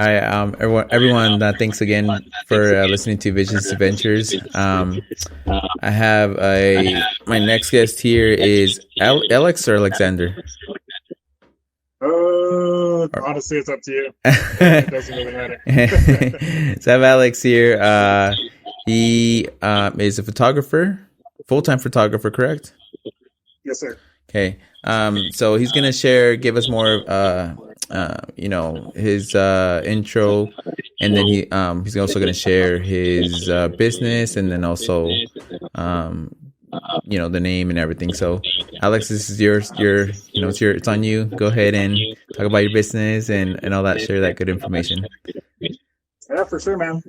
Everyone, thanks again for listening to Visions Adventures. I have my next guest here is Alex or Alexander. Honestly, it's up to you. It doesn't really matter. So I have Alex here. He is a photographer, full-time photographer, correct? Yes, sir. Okay. So he's gonna give us more his intro, and then he's also gonna share his business, and then also the name and everything. So Alex, this is it's on you. Go ahead and talk about your business and all that. Share that good information. Yeah, for sure, man.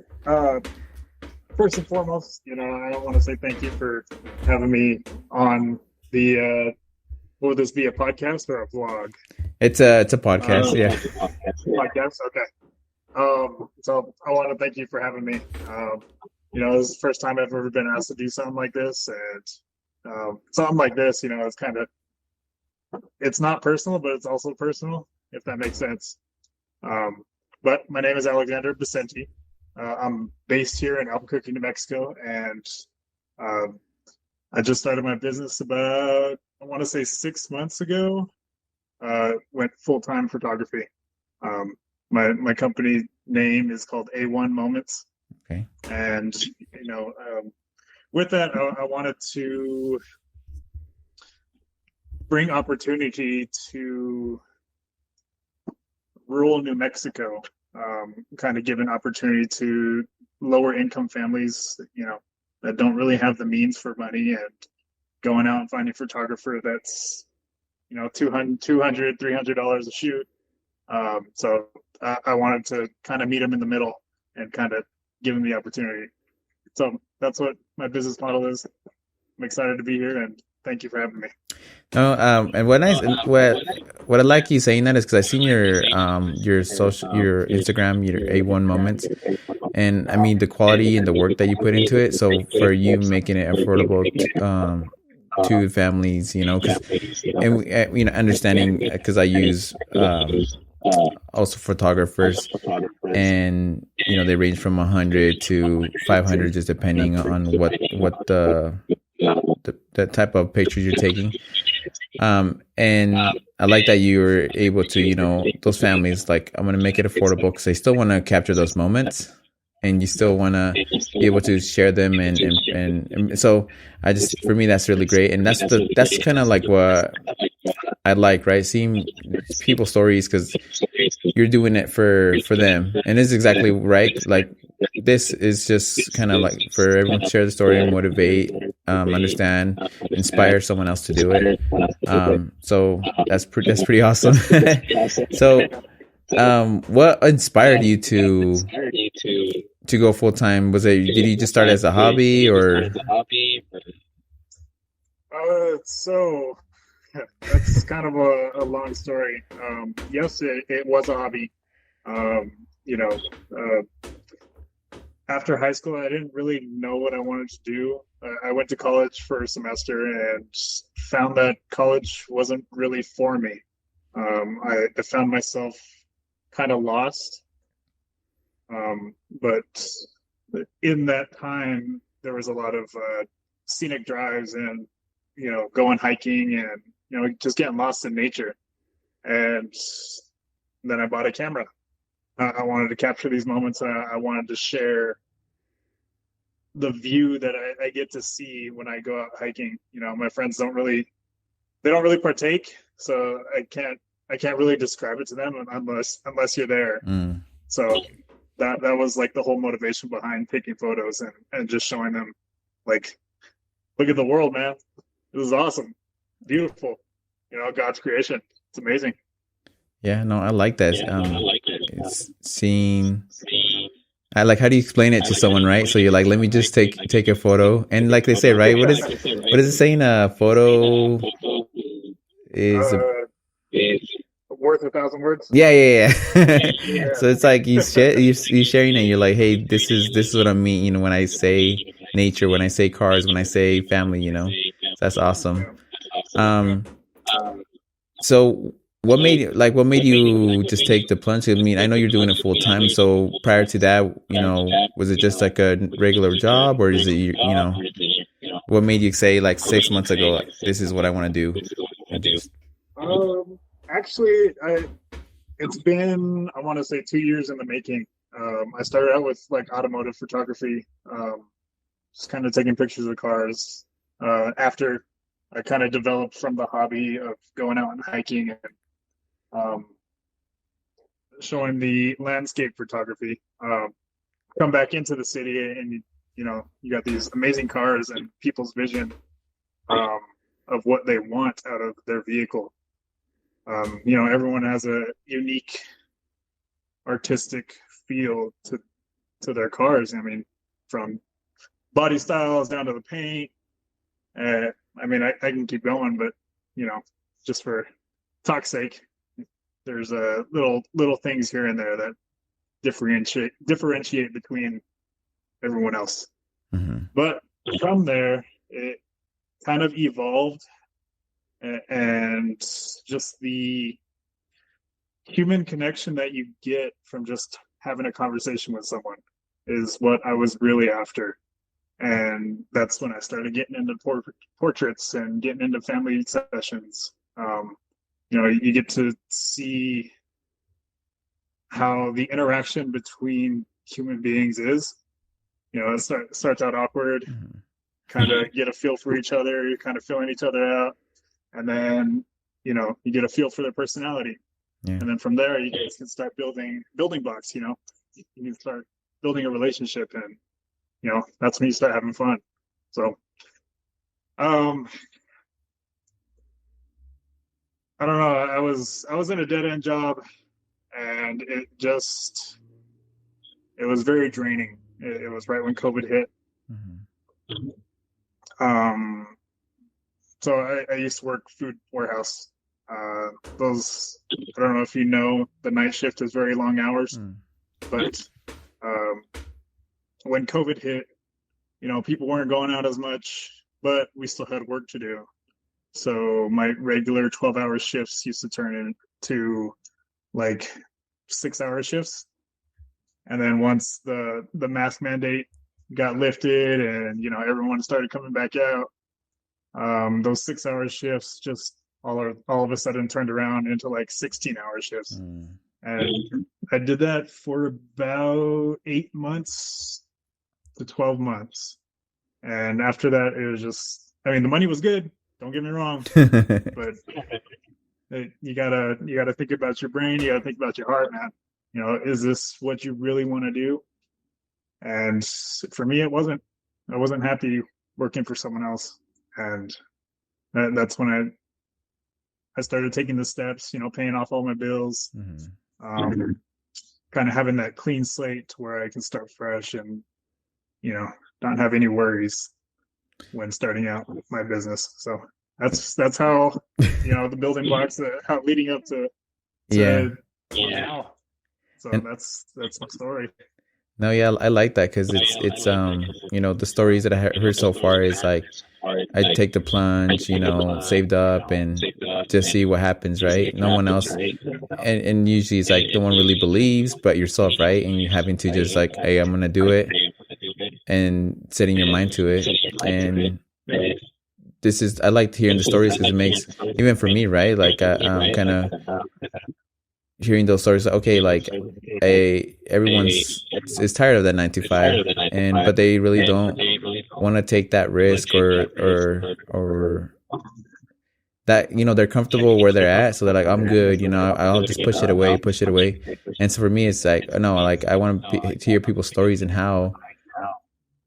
First and foremost, I want to say thank you for having me on the. Will this be a podcast or a vlog? It's a podcast, yeah. Podcast, okay. So I want to thank you for having me. This is the first time I've ever been asked to do something like this, and something like this, it's not personal, but it's also personal, if that makes sense. But my name is Alexander Becenti. I'm based here in Albuquerque, New Mexico, and I just started my business about, I want to say 6 months ago. Went full-time photography. My company name is called A1 Moments. Okay. And with that, I wanted to bring opportunity to rural New Mexico. Kind of give an opportunity to lower income families, that don't really have the means for money, and going out and finding a photographer that's $200 $300 a shoot. So I wanted to kind of meet them in the middle and kind of give them the opportunity. So that's what my business model is. I'm excited to be here, and thank you for having me. No, and what I like you saying that is because I seen your Instagram, your A1 Moments, and I mean the quality and the work that you put into it. So for you making it affordable to families, understanding, because I use also photographers, and they range from 100 to 500, just depending on what the type of pictures you're taking. And I like that you were able to, those families, like, I'm going to make it affordable because they still want to capture those moments, and you still want to be able to share them. And so for me, that's really great. And that's kind of like what I like, right? Seeing people's stories, because you're doing it for them. And this is exactly right. Like, this is just kind of like for everyone to share the story and motivate, understand, inspire someone else to do it. So that's pretty awesome. So, what inspired you to go full time? Did you just start as a hobby, or? So that's kind of a long story. Yes, it was a hobby. After high school, I didn't really know what I wanted to do. I went to college for a semester and found that college wasn't really for me. I found myself kind of lost. But in that time, there was a lot of scenic drives and, going hiking and, just getting lost in nature. And then I bought a camera. I wanted to capture these moments. I wanted to share the view that I get to see when I go out hiking. My friends don't really partake, so I can't really describe it to them unless you're there. So that was like the whole motivation behind taking photos and just showing them, like, look at the world, man. This is awesome, beautiful. God's creation. It's amazing. Yeah, no, I like that. It's seeing. I like, how do you explain it to someone, right? So you're like, let me just take a photo, and like they say, right? What is it saying? A photo is worth 1,000 words. Yeah. So it's like you sharing it. You're like, hey, this is what I mean. When I say nature, when I say cars, when I say family, so that's awesome. So what made you just take the plunge? I mean, I know you're doing it full time. So prior to that, was it just like a regular job, or is it what made you say like 6 months ago, like, this is what I want to do, and just Actually, it's been, I want to say, 2 years in the making. I started out with like automotive photography, just kind of taking pictures of cars. After I kind of developed from the hobby of going out and hiking and um, showing the landscape photography, come back into the city and you got these amazing cars and people's vision um, of what they want out of their vehicle. Everyone has a unique artistic feel to their cars. I mean, from body styles down to the paint. I mean, I can keep going, but just for talk's sake, there's little things here and there that differentiate between everyone else. mm-hmm. But from there, it kind of evolved, and just the human connection that you get from just having a conversation with someone is what I was really after. And that's when I started getting into portraits and getting into family sessions. You get to see how the interaction between human beings is. It starts out awkward, Mm-hmm. kind of get a feel for each other, you're kind of feeling each other out. And then, you get a feel for their personality. Yeah. And then from there, you guys can start building blocks. You can start building a relationship, and that's when you start having fun. So, I don't know. I was in a dead end job, and it was very draining. It was right when COVID hit. Mm-hmm. So I used to work food warehouse. Those, I don't know if you know, the night shift is very long hours, but when COVID hit, people weren't going out as much, but we still had work to do. So my regular 12-hour shifts used to turn into like 6-hour shifts. And then once the mask mandate got lifted and everyone started coming back out, those 6-hour shifts just all of a sudden turned around into like 16-hour shifts. And I did that for about 8 months to 12 months. And after that, it was just, I mean, the money was good, don't get me wrong, but you gotta think about your brain, you gotta think about your heart, man. Is this what you really want to do? And for me, it wasn't. I wasn't happy working for someone else. And that's when I started taking the steps, paying off all my bills, kind of having that clean slate to where I can start fresh and, not have any worries when starting out my business. So that's how, the building blocks, how leading up to now. So And that's my story. no, yeah, I like that because it's the stories that I heard so far is like I take the plunge, saved up and just see what happens, right? No one else, and usually it's like no one really believes but yourself, right? And you having to just like, hey, I'm gonna do it, and setting your mind to it. And I like hearing the stories because it makes, even for me, right? Like kind of hearing those stories, okay, like everyone's is tired of that 9 to 5, but they really don't want to take that risk, or that they're comfortable where they're at, so they're like, I'm good, I'll just push it away. And so for me, it's like, no, like I want to hear people's stories and how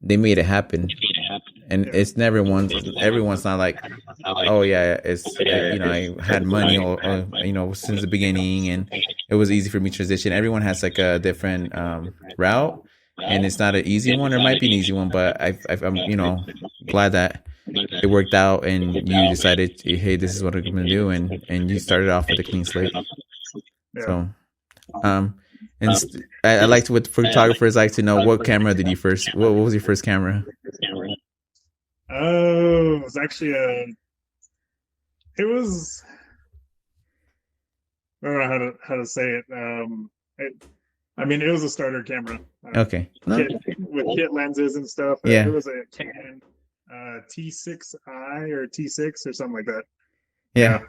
they made it happen. And it's everyone's not like, oh yeah, it's I had money, or since the beginning, and it was easy for me to transition. Everyone has like a different route, and it's not an easy one. Or it might be an easy one, but I'm glad that it worked out, and you decided, hey, this is what I'm gonna do, and you started off with a clean slate. So and I like to, with photographers, like to know, what camera did you first? What was your first camera? Oh, it was actually it was I don't know how to say it. I mean, it was a starter camera, Okay. No. kit with kit lenses and stuff. It Yeah. was a Canon T6i or T6 or something like that. Yeah. Yeah.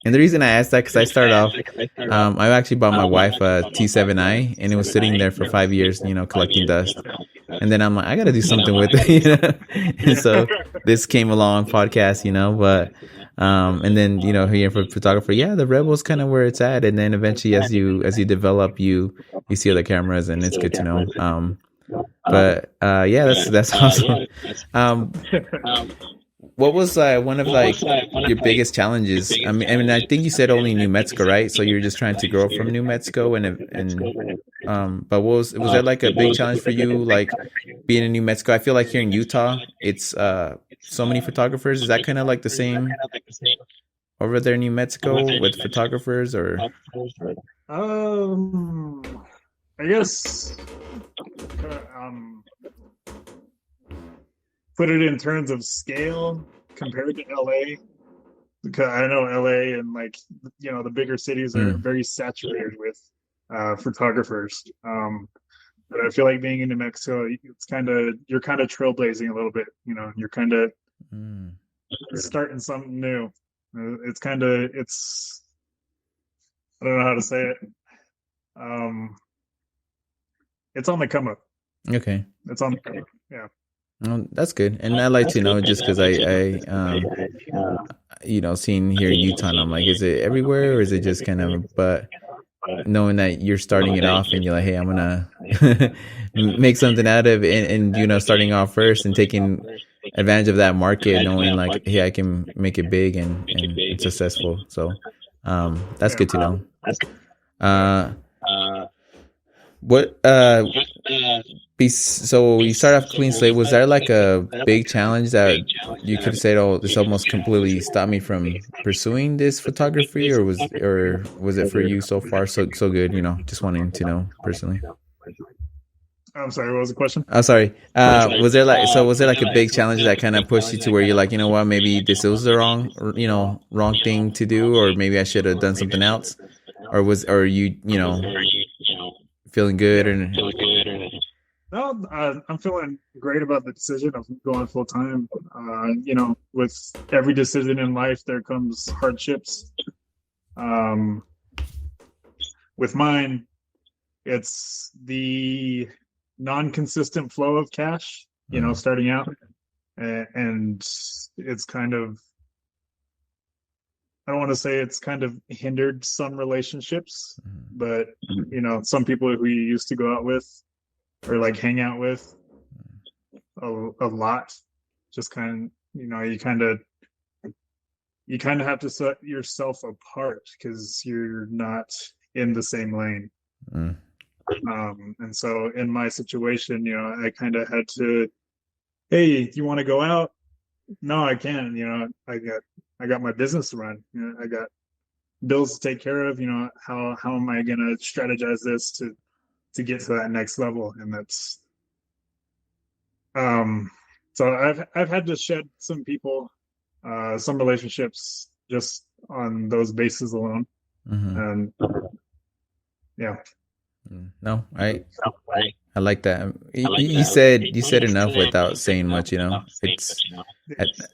And the reason I asked that because I started off, I actually bought my wife a T7i, and it was sitting there for 5 years, collecting dust. And then I'm like, I got to do something with it, And Yeah. so this came along, podcast, but and then hearing from photographer, yeah, the Rebel's kind of where it's at, and then eventually as you develop, you see other cameras, and it's good to know. But yeah, that's awesome. Um, what was one of like your biggest challenges? I mean, I think you said only New Mexico, right? So you're just trying to grow from New Mexico, but was there like a big challenge for you, like being in New Mexico? I feel like here in Utah, it's so many photographers. Is that kind of like the same over there in New Mexico with photographers, or? um, I guess put it in terms of scale compared to LA, because I know LA and like the bigger cities are Mm, very saturated with photographers. But I feel like being in New Mexico, it's you're kind of trailblazing a little bit. You're kind of mm, starting something new. It's I don't know how to say it. Um, it's on the come up. okay. It's on the come up. Yeah. Well, that's good, and I like to know just because seeing here in Utah, and I'm like, is it everywhere or is it just kind of? But knowing that you're starting it off, and you're like, hey, I'm gonna make something out of it, and starting off first and taking advantage of that market, knowing like, hey, I can make it big and successful. So, that's Yeah. good to know. Yeah. Uh, what so you start off clean slate. Was there like a big challenge that you could say, oh, this almost completely stopped me from pursuing this photography, or was it for you so far so good? Just wanting to know personally. I'm sorry. What was the question? Oh, sorry. Was there like a big challenge that kind of pushed you to where you're like, you know what, maybe this was the wrong thing to do, or maybe I should have done something else, or you feeling good, Yeah. and No, I'm feeling great about the decision of going full time. With every decision in life, there comes hardships. Um, with mine, it's the non-consistent flow of cash. Starting out, and it's kind of, I don't want to say it's kind of hindered some relationships, but some people who you used to go out with or like hang out with a lot, just you kind of have to set yourself apart because you're not in the same lane. mm, And so in my situation, I kind of had to, hey, you want to go out? No, I can't. I got my business to run. I got bills to take care of. How am I gonna strategize this to get to that next level? And that's so I've had to shed some people, some relationships just on those bases alone. mm-hmm. And yeah. No, I like that. You said enough without saying much. It's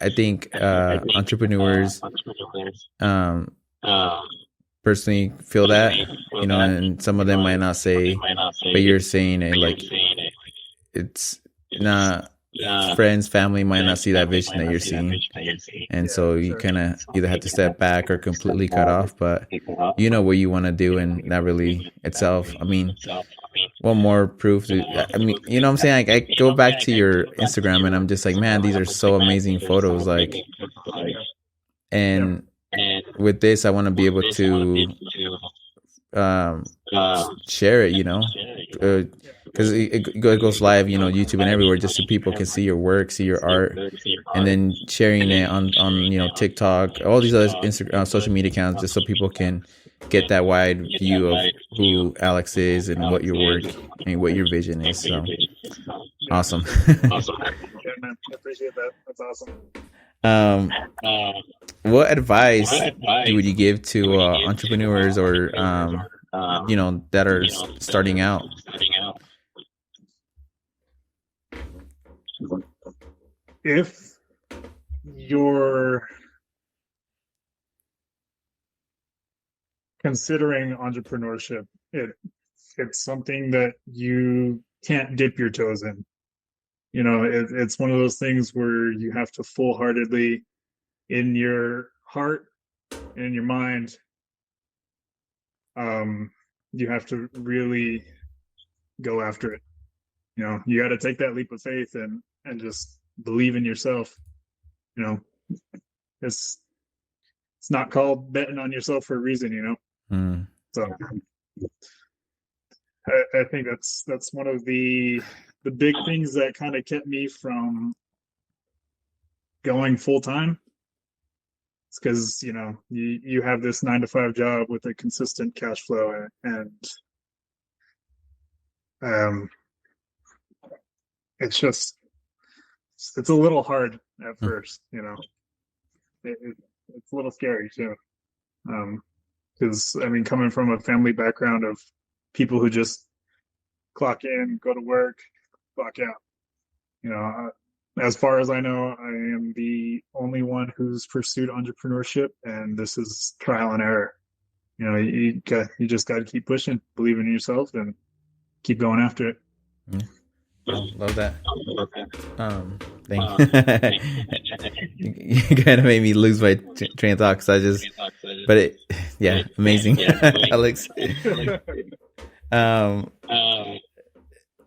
I think entrepreneurs um personally feel that, and some of them might not say, but you're saying it like it's not. Friends, family might not see that vision that you're seeing, and so you kind of either have to step back or completely cut off. But you know what you want to do, and that really itself. I mean, one more proof I mean, you know what I'm saying? Like, I go back to your Instagram, and I'm just like, man, these are so amazing photos. Like, and with this, I want to be able to um, share it, because it goes live, YouTube and everywhere, just so people can see your work, see your art, and then sharing it on TikTok, all these other social media accounts, just so people can get that wide view of who Alex is and what your work and what your vision is. So awesome. Yeah, man, I appreciate that. That's awesome. um what advice would you give to entrepreneurs or that are starting out? If you're considering entrepreneurship, it's something that you can't dip your toes in. It's one of those things where you have to full-heartedly, in your heart and in your mind, you have to really go after it. You got to take that leap of faith and just believe in yourself. It's it's not called betting on yourself for a reason. Mm. So I think that's one of the big things that kind of kept me from going full time. It's because you have this 9 to 5 job with a consistent cash flow, and it's just it's a little hard at first. It's a little scary too, because coming from a family background of people who just clock in, go to work, clock out. As far as I know, I am the only one who's pursued entrepreneurship, and this is trial and error. You just got to keep pushing, believe in yourself, and keep going after it. Yeah. Oh, love that. You kind of made me lose my train of thought because amazing, Alex.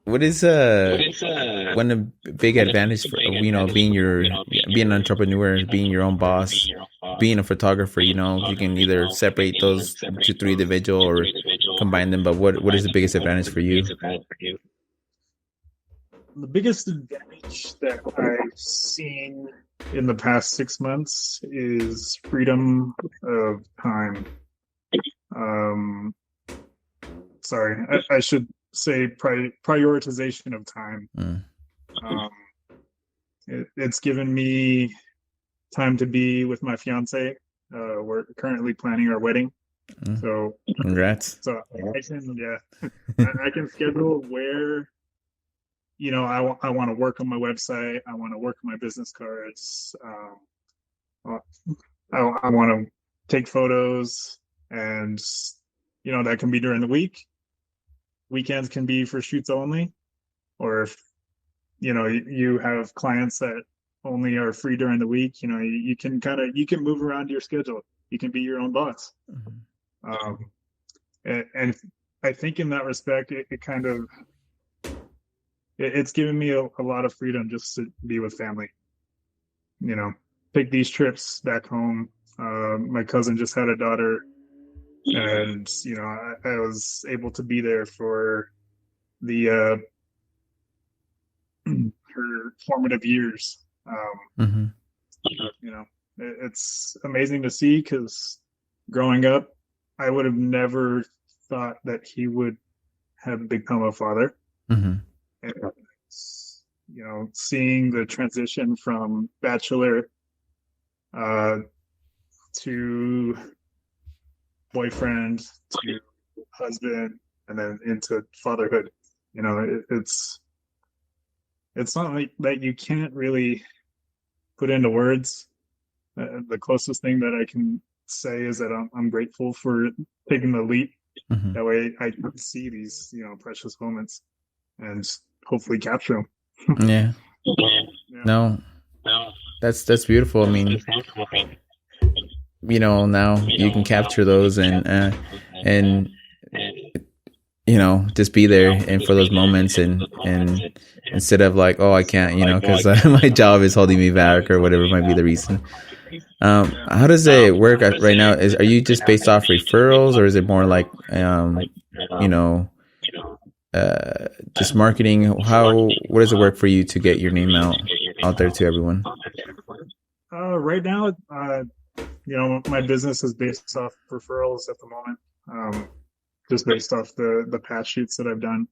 What is one big advantage for being an entrepreneur, being your own boss, being a photographer? You can either separate those to three individual or combine them. But what is the biggest advantage for you? The biggest advantage that I've seen in the past 6 months is freedom of time. Sorry, I should say prioritization of time. It's given me time to be with my fiance. We're currently planning our wedding. So congrats. So I can schedule where I want to work on my website. I want to work on my business cards. I want to take photos, and that can be during the week. Weekends can be for shoots only, or if you have clients that only are free during the week. You can move around your schedule. You can be your own boss. And I think in that respect, it's given me a lot of freedom just to be with family. Take these trips back home. My cousin just had a daughter, and I was able to be there for the her formative years. It's amazing to see, because growing up, I would have never thought that he would have become a father. And, seeing the transition from bachelor to boyfriend to husband and then into fatherhood, it's something that you can't really put into words. The closest thing that I can say is that I'm grateful for taking the leap. That way I can see these precious moments and hopefully capture them. No, that's beautiful. Now you can capture those and just be there and for those moments and instead of like, oh, I can't, because my job is holding me back or whatever might be the reason. How does it work right now? Are you just based off referrals, or is it more like just marketing? What does it work for you to get your name out there to everyone? Right now, my business is based off referrals at the moment. Just based off the past shoots that I've done.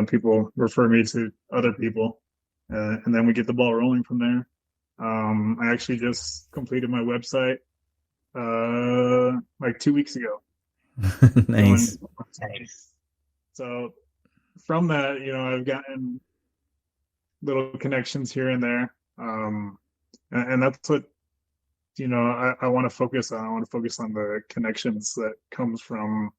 People refer me to other people, and then we get the ball rolling from there. I actually just completed my website like 2 weeks ago. Nice. So from that, I've gotten little connections here and there, and that's what I want to focus on. I want to focus on the connections that comes from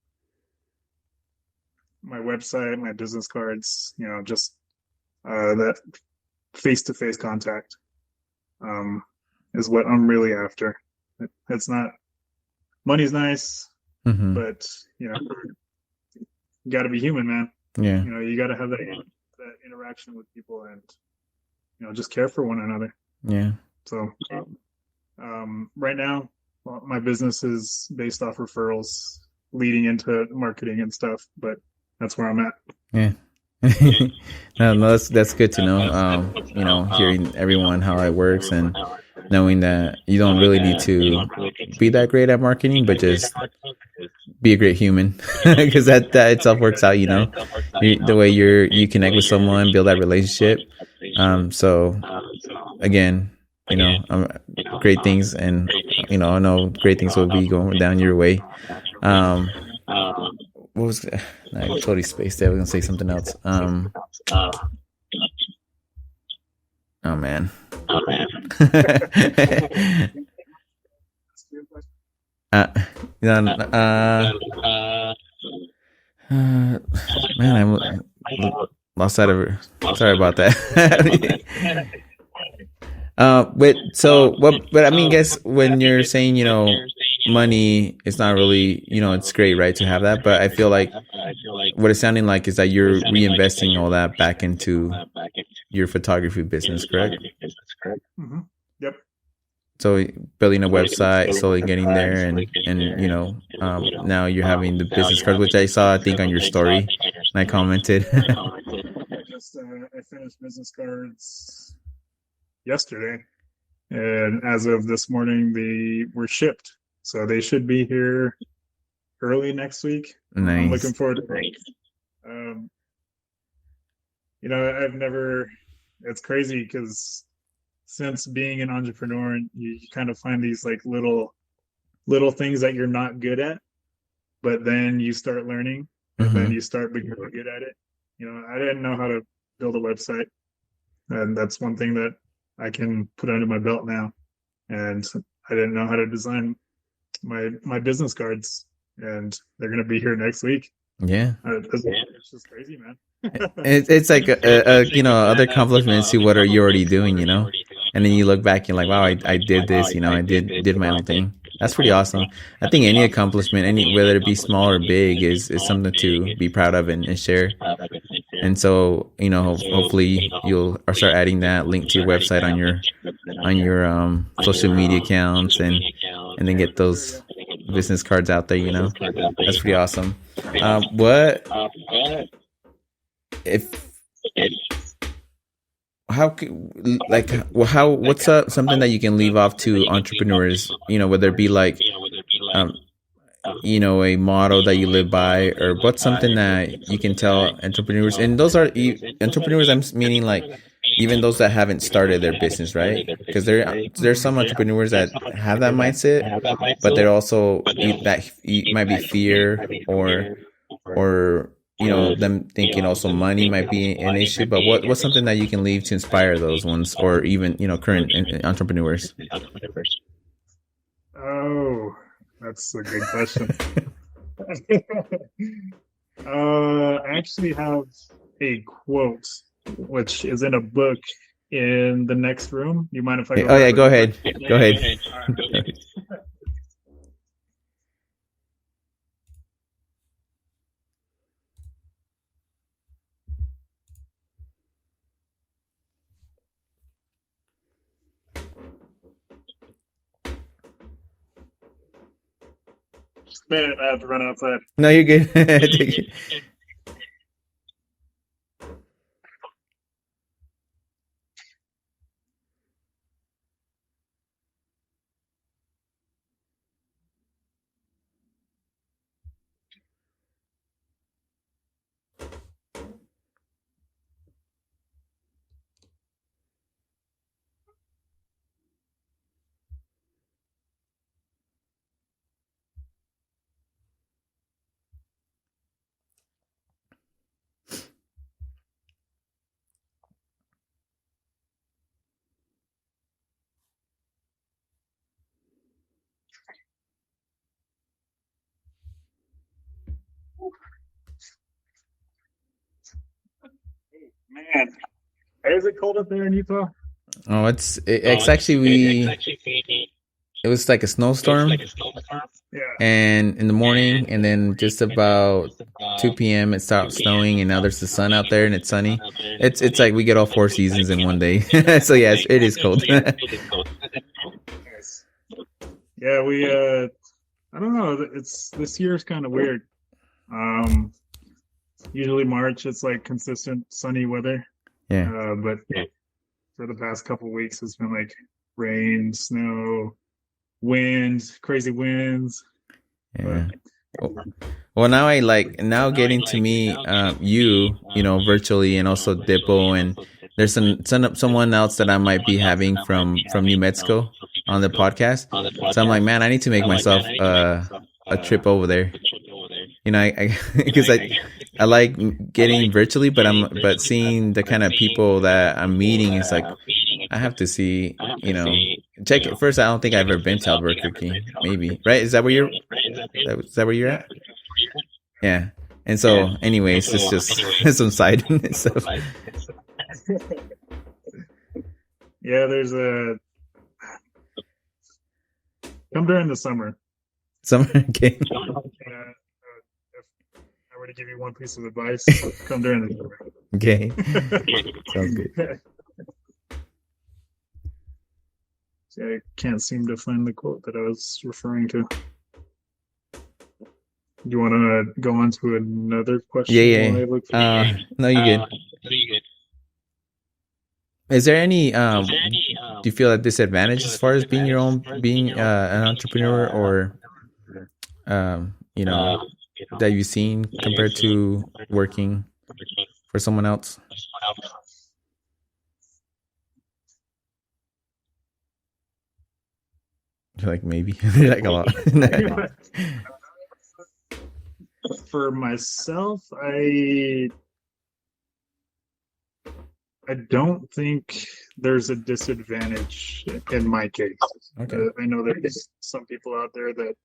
my website, my business cards. Just that face-to-face contact is what I'm really after. It's not money's nice, Mm-hmm. but you got to be human, man. Yeah. You got to have that interaction with people, and just care for one another. Yeah. So right now, well, my business is based off referrals, leading into marketing and stuff. But that's where I'm at. Yeah. No, that's good to know. Hearing everyone how it works and knowing that you don't really need to be that great at marketing, but just be a great human, because that itself works out. The way you connect with someone, build that relationship. So again, great things, and I know great things will be going down your way. Um, what was I totally spaced there. I was gonna say something else. Oh man. uh, you know, man, I lost out of it. Sorry about that. But I mean, guess when you're saying, money is not really, it's great, right, to have that. But I feel like what it's sounding like is that you're reinvesting all that back into your photography business, correct? Mm-hmm. Yep. So building a website, slowly getting there, and now you're having the business cards, which I saw, I think, on your story, and I commented. I finished business cards yesterday, and as of this morning, they were shipped, so they should be here early next week. Nice. I'm looking forward to it. I've never. It's crazy because since being an entrepreneur, you kind of find these like little things that you're not good at, but then you start learning, and then you start becoming good at it. I didn't know how to build a website, and that's one thing that I can put under my belt now. And I didn't know how to design my business cards, and they're gonna be here next week. Yeah. It's just crazy, man. It's like other compliments to what are you already doing, and then you look back and like, wow, I did this, I did my own thing. That's pretty awesome. I think any accomplishment, whether it be small or big, is something to be proud of and share. And so, hopefully you'll start adding that link to your website on your social media accounts, and then get those business cards out there. That's pretty awesome. What if how like how what's something that you can leave off to entrepreneurs, whether it be like a motto that you live by, or what's something that you can tell entrepreneurs, and those are entrepreneurs, I'm meaning like even those that haven't started their business, right? Because there's some entrepreneurs that have that mindset, but they're also that might be fear, or them thinking also money might be an issue. But what's something that you can leave to inspire those ones, or even current entrepreneurs? Oh, that's a good question. I actually have a quote, which is in a book in the next room. You mind if I go? Oh yeah, go ahead. Go ahead. Man, I have to run outside. No, you're good. Man, is it cold up there in Utah? Oh, it's actually it was like a snowstorm, Yeah. and in the morning, and then just about 2 p.m. it stopped snowing, and now there's the sun out there and it's sunny. It's like we get all four seasons in one day. So yeah, it is cold. Nice. Yeah, we I don't know. It's this year's kind of weird. Usually March it's like consistent sunny weather. Yeah. But for the past couple weeks it's been like rain, snow, wind, crazy winds. Yeah. Well, now I like now getting to meet you, virtually, and also Dippo, and there's someone else that I might be having from New Mexico on the podcast. So I'm like, man, I need to make myself a trip over there. I because I like getting virtually, but seeing the kind of people that I'm meeting is like I have to see, check it first. I don't think I've ever been to Albuquerque. Maybe, right? Is that where you're at? Yeah. And so, anyways, it's just some side stuff. Yeah, there's come during the summer. Summer game. If I were to give you one piece of advice, come during the summer. Okay. Sounds good. See, I can't seem to find the quote that I was referring to. Do you want to go on to another question? Yeah. No, you good. Is there any do you feel a disadvantage as far as being an entrepreneur, or that you've seen compared to working for someone else? You're like, maybe. You're like a lot. For myself, I don't think there's a disadvantage in my case. Okay. I know there's some people out there that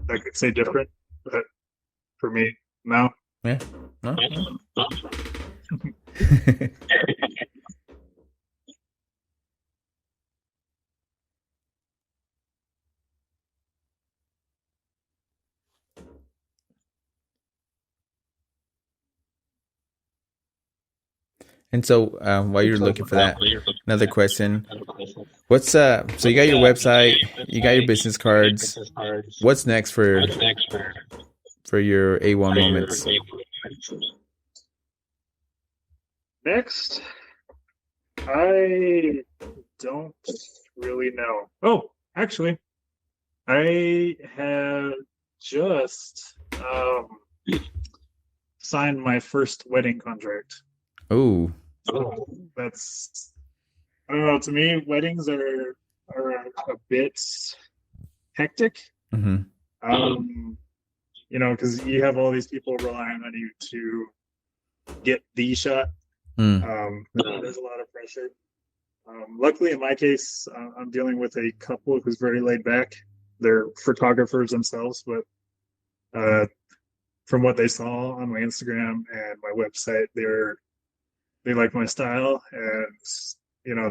that could say different, but for me, no. Yeah. No. And so, while you're looking for that, another question: what's so you got your website, you got your business cards. What's next for your A1 moments? Next, I don't really know. Oh, actually, I have just signed my first wedding contract. Oh. That's, I don't know. To me, weddings are a bit hectic. Mm-hmm. Because you have all these people relying on you to get the shot. Mm. There's a lot of pressure. Luckily, in my case, I'm dealing with a couple who's very laid back. They're photographers themselves, but from what they saw on my Instagram and my website, they like my style, and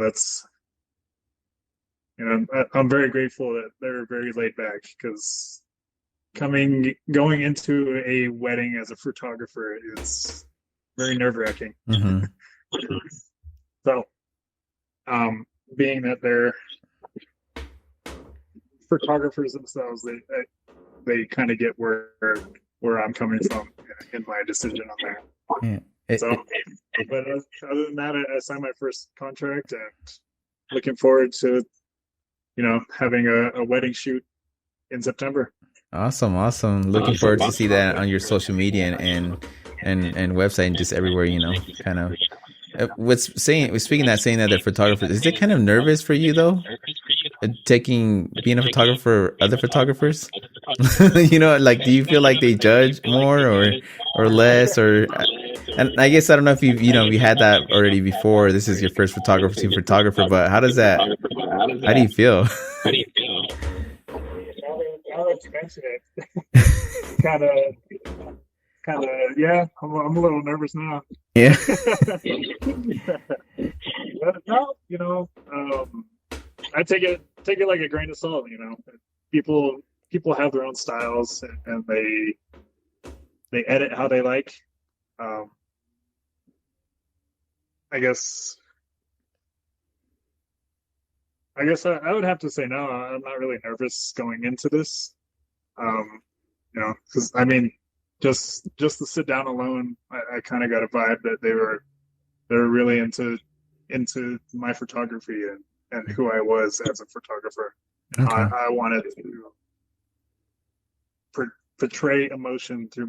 that's I'm very grateful that they're very laid back, because going into a wedding as a photographer is very nerve-wracking. Mm-hmm. So being that they're photographers themselves, they kind of get where I'm coming from in my decision on that. Yeah. But other than that, I signed my first contract and looking forward to, having a wedding shoot in September. Awesome. Looking forward to see that on your social media and website and just everywhere, kind of. Speaking that they're photographers, is it kind of nervous for you though? Being a photographer for other photographers? Like, do you feel like they judge more or less, or? And I guess I don't know if you had that already before. This is your first photographer, but how do you feel? Now that you mention it, kind of kind of, yeah, I'm a little nervous now. Yeah. But no, I take it like a grain of salt. People people have their own styles, and they edit how they like. Um, I guess I would have to say no. I'm not really nervous going into this. Um, because I mean, just to sit down alone, I kind of got a vibe that they were really into my photography and who I was as a photographer and how Okay. I wanted to portray emotion through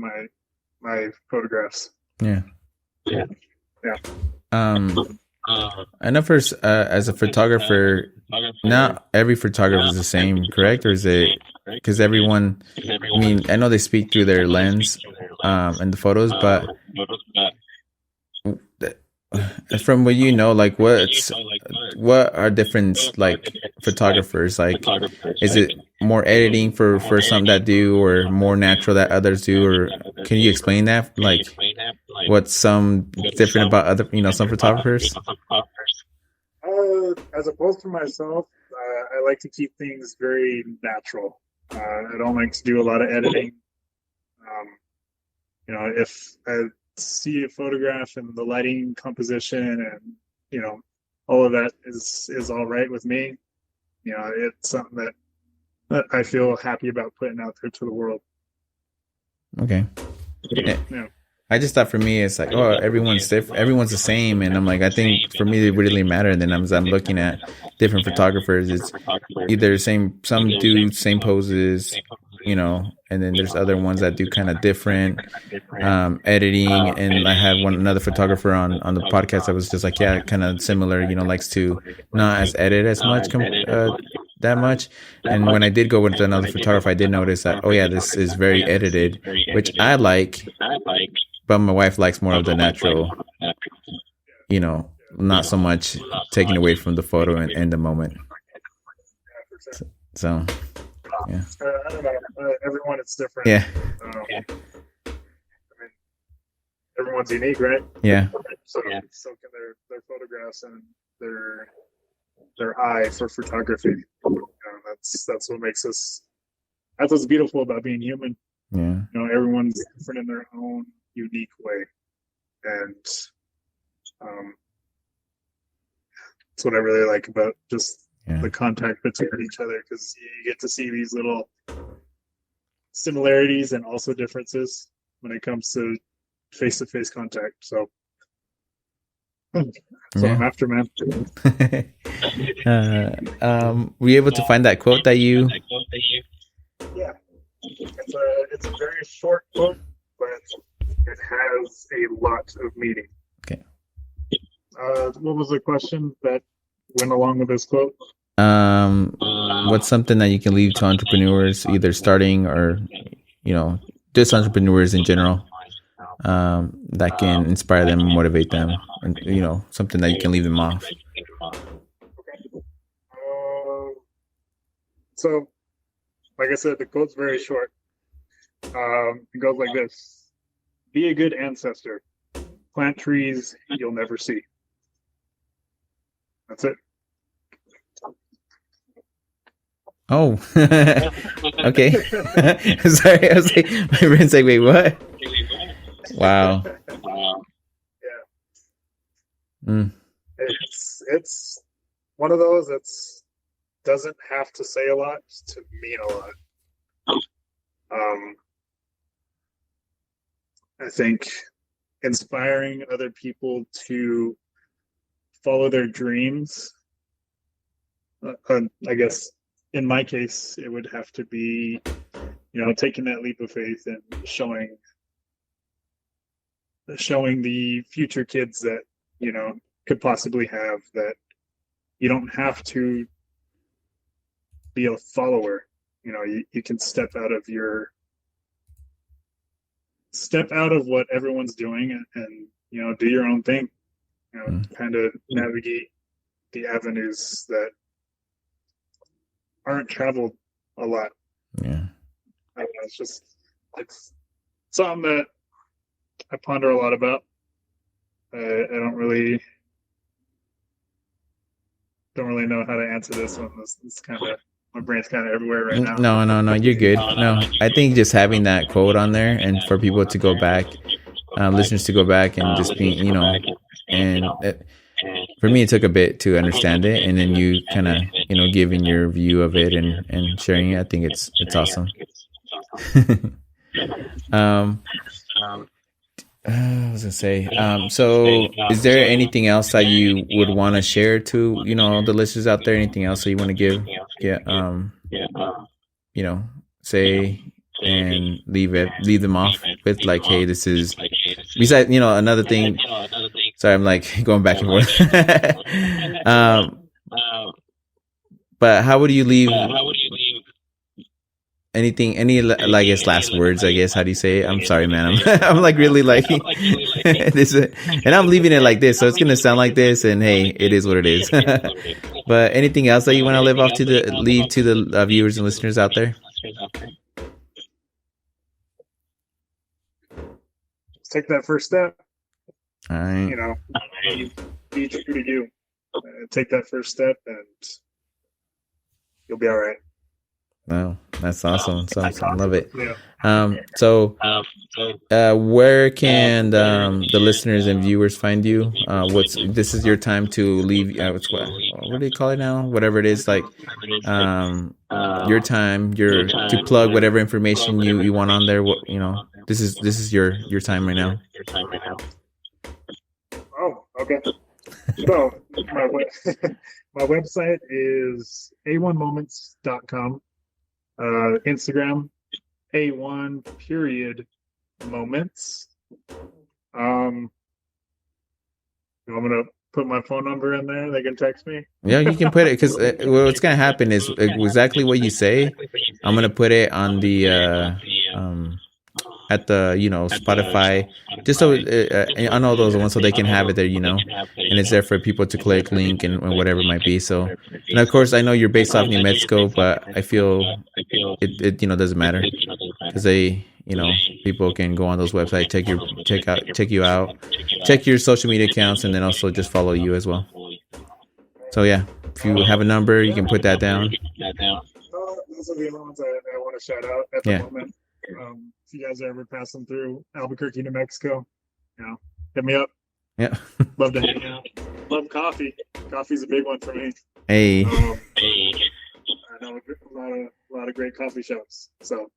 my photographs. Yeah. Yeah. Um, I know for as a photographer, not every photographer is the same, correct? Or is it because everyone? I mean, I know they speak through their lens, in the photos, but from what you know, like what are different like photographers like? Is it more editing for some that do, or more natural that others do, or can you explain that? Like, what's some different about other, some photographers? As opposed to myself, I like to keep things very natural. I don't like to do a lot of editing. Um, if I see a photograph and the lighting composition and all of that is all right with me, it's something that I feel happy about putting out there to the world. Okay. Yeah. I just thought for me it's like, oh, everyone's different, everyone's the same, and I'm like, I think for me it really matter. And then I'm looking at different photographers. It's either same, some do same poses, and then there's other ones that do kind of different editing. And I had another photographer on the podcast that was just like, yeah, kind of similar, likes to not as edit as much, that much. And when I did go with another photographer, I did notice that, oh yeah, this is very edited, which I like. But my wife likes more of the natural, not so much taking away from the photo and the moment. So, yeah. I don't know. Everyone is different. Yeah. I mean, everyone's unique, right? Yeah. So can their photographs and their eye for photography. That's what makes us. That's what's beautiful about being human. Yeah. Everyone's different in their own unique way, and that's what I really like about just the contact between each other, because you get to see these little similarities and also differences when it comes to face-to-face contact. So I'm after, man. Were you able to find that quote that you? Yeah, it's a very short quote, but it has a lot of meaning. Okay. What was the question that went along with this quote? What's something that you can leave to entrepreneurs, either starting or, just entrepreneurs in general, that can inspire them, motivate them, and, something that you can leave them off? Okay. So, like I said, the quote's very short. It goes like this: be a good ancestor. Plant trees you'll never see. That's it. Oh, okay. Sorry, I was like, my friend's like, wait, what? Wow. Yeah. Mm. It's one of those that's doesn't have to say a lot to mean a lot. I think inspiring other people to follow their dreams, I guess in my case, it would have to be, taking that leap of faith and showing the future kids that, could possibly have that you don't have to be a follower. You can step out of what everyone's doing and do your own thing. Kind of navigate the avenues that aren't traveled a lot. Yeah. I don't know, it's something that I ponder a lot about. I don't really know how to answer this one. This kind of my brain's kind of everywhere right now. No, you're good. No, I think just having that quote on there and for people to go back, listeners to go back and just be, and for me, it took a bit to understand it, and then you kind of, giving your view of it and sharing it. I think it's awesome. I was gonna say, so is there anything else that you would want to share to, the listeners out there? Anything else that you want to give? Yeah. Say and leave them off with like, hey, this is, besides, another thing. Sorry, I'm like going back and forth. But how would you leave anything, I guess, last words, I guess? How do you say it? I'm sorry, man. I'm like really like this, and I'm leaving it like this, so it's going to sound like this, and hey, it is what it is. But anything else that you want to leave to the viewers and listeners out there? Take that first step. All right. Be true to you. Take that first step, and you'll be all right. Wow, that's awesome. So I love it. Yeah. So where can the listeners and viewers find you? This is your time to leave. What do you call it now? Whatever it is, like your time, to plug whatever information you want on there. This is your time right now. Oh, okay. So my website is a1moments.com. Instagram a1.moments. I'm gonna put my phone number in there. They can text me. Yeah, you can put it, because what's gonna happen is exactly what you say. I'm gonna put it on the at the Spotify, just so on all those ones, so they can have it there, and it's there for people to click, link, and whatever it might be. So, and of course, I know you're based off New Mexico, but I feel it doesn't matter, because people can go on those websites, check you out, check your social media accounts, and then also just follow you as well. So yeah, if you have a number, you can put that down. Those are the only ones I want to shout out at the moment. If you guys are ever passing through Albuquerque, New Mexico, hit me up. Yeah. Love to hang out. Love coffee. Coffee's a big one for me. Hey. I know a lot of great coffee shops. So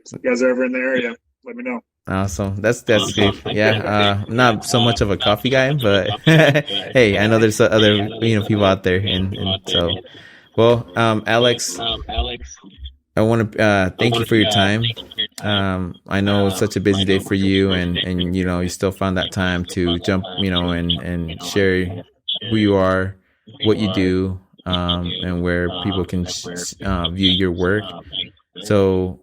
if you guys are ever in the area, let me know. Awesome. That's good. Yeah. Not so much of a coffee guy, but hey, I know there's other people out there, and so well, Alex, I want to thank you for your time. I know it's such a busy day for you, and you still found that time to jump, and share who you are, what you do, and where people can view your work. So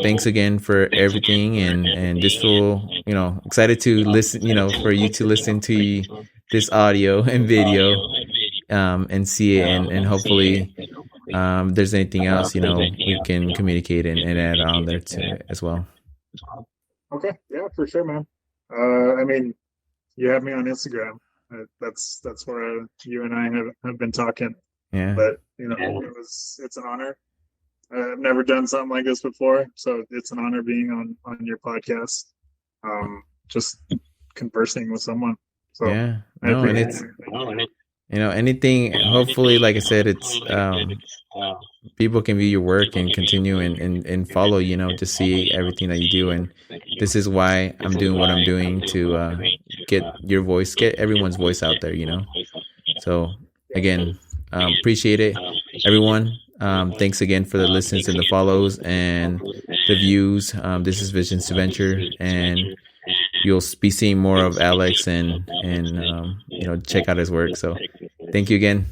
thanks again for everything, and this will, excited to listen, for you to listen to this audio and video, and see it, and hopefully if there's anything else, we can communicate and add on there to as well. Okay. Yeah, for sure, man. You have me on Instagram. That's where you and I have been talking. Yeah. But it's an honor. I've never done something like this before, so it's an honor being on your podcast. Just conversing with someone. So yeah. No, and it's anything. Hopefully, like I said, it's people can view your work and continue and follow. To see everything that you do, and this is why I'm doing what I'm doing, to get your voice, get everyone's voice out there. So again, appreciate it, everyone. Thanks again for the listens and the follows and the views. This is Visions to Venture, and you'll be seeing more of Alex and check out his work. So thank you again.